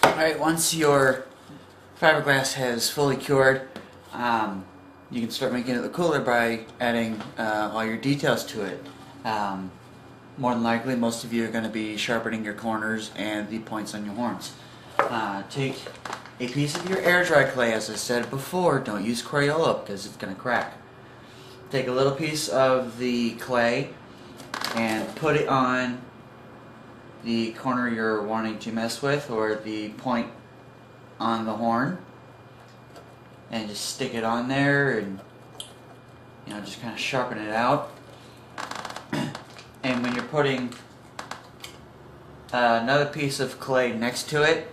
Alright, once your fiberglass has fully cured, you can start making it look cooler by adding all your details to it. More than likely, most of you are going to be sharpening your corners and the points on your horns. Take a piece of your air dry clay, as I said before. Don't use Crayola because it's going to crack. Take a little piece of the clay and put it on the corner you're wanting to mess with, or the point on the horn, and just stick it on there and just kind of sharpen it out. And when you're putting another piece of clay next to it,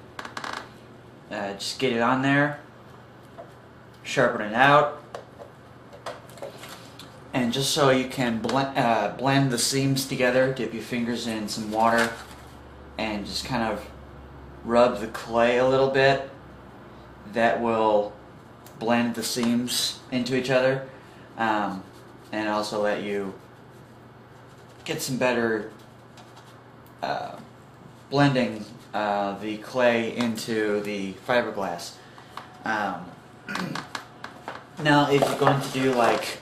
just get it on there, sharpen it out, and just so you can blend the seams together, dip your fingers in some water and just kind of rub the clay a little bit. That will blend the seams into each other, and also let you get some better blending the clay into the fiberglass. Now, if you're going to do like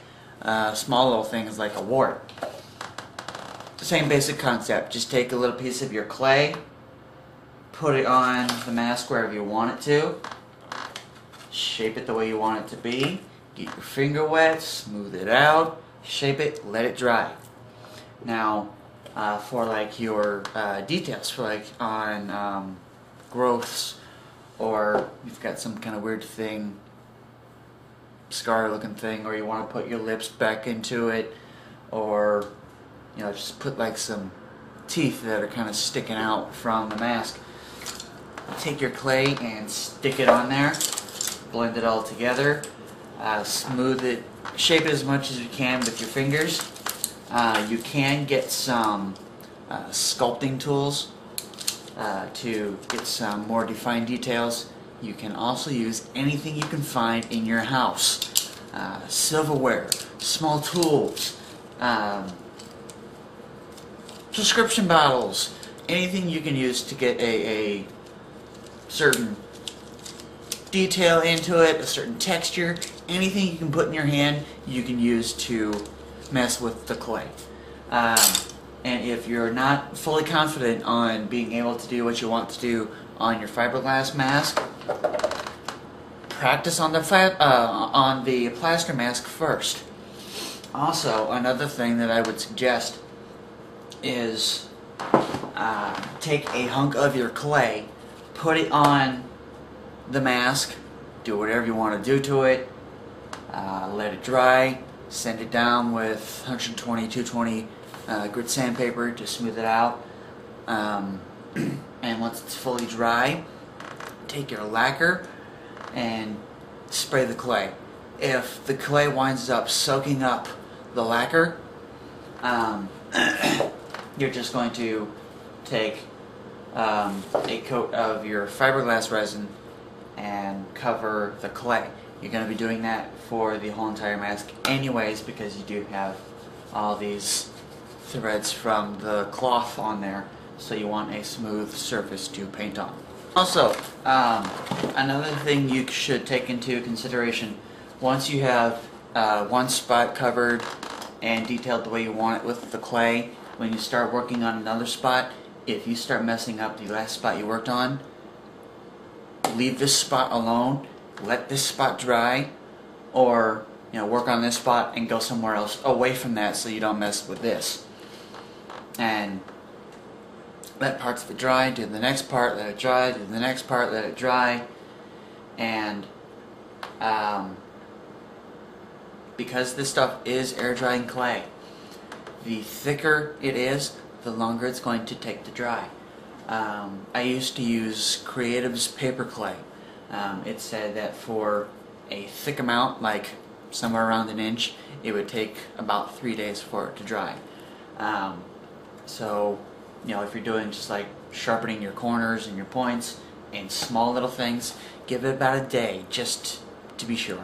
small little things like a wart, same basic concept. Just take a little piece of your clay, put it on the mask wherever you want it to, shape it the way you want it to be, get your finger wet, smooth it out, shape it, let it dry. Now, for like your details, for like on growths, or you've got some kind of weird thing, scar looking thing, or you want to put your lips back into it, or just put like some teeth that are kind of sticking out from the mask. Take your clay and stick it on there, blend it all together, smooth it, shape it as much as you can with your fingers. You can get some sculpting tools to get some more defined details. You can also use anything you can find in your house. Silverware, small tools, prescription bottles, anything you can use to get a certain detail into it, a certain texture, anything you can put in your hand, you can use to mess with the clay. And if you're not fully confident on being able to do what you want to do on your fiberglass mask, practice on the plaster mask first. Also, another thing that I would suggest is take a hunk of your clay, put it on the mask, do whatever you want to do to it, let it dry, sand it down with 120, 220 grit sandpaper to smooth it out, and once it's fully dry, take your lacquer and spray the clay. If the clay winds up soaking up the lacquer, you're just going to take a coat of your fiberglass resin and cover the clay. You're going to be doing that for the whole entire mask anyways, because you do have all these threads from the cloth on there, so you want a smooth surface to paint on. Also, another thing you should take into consideration, once you have one spot covered and detailed the way you want it with the clay, when you start working on another spot, if you start messing up the last spot you worked on, leave this spot alone, let this spot dry, or work on this spot and go somewhere else away from that so you don't mess with this. And let parts of it dry, do the next part, let it dry, do the next part, let it dry. And because this stuff is air drying clay, the thicker it is, the longer it's going to take to dry. I used to use Creative's paper clay. It said that for a thick amount, like somewhere around an inch, it would take about 3 days for it to dry. So, if you're doing just like sharpening your corners and your points and small little things, give it about a day just to be sure.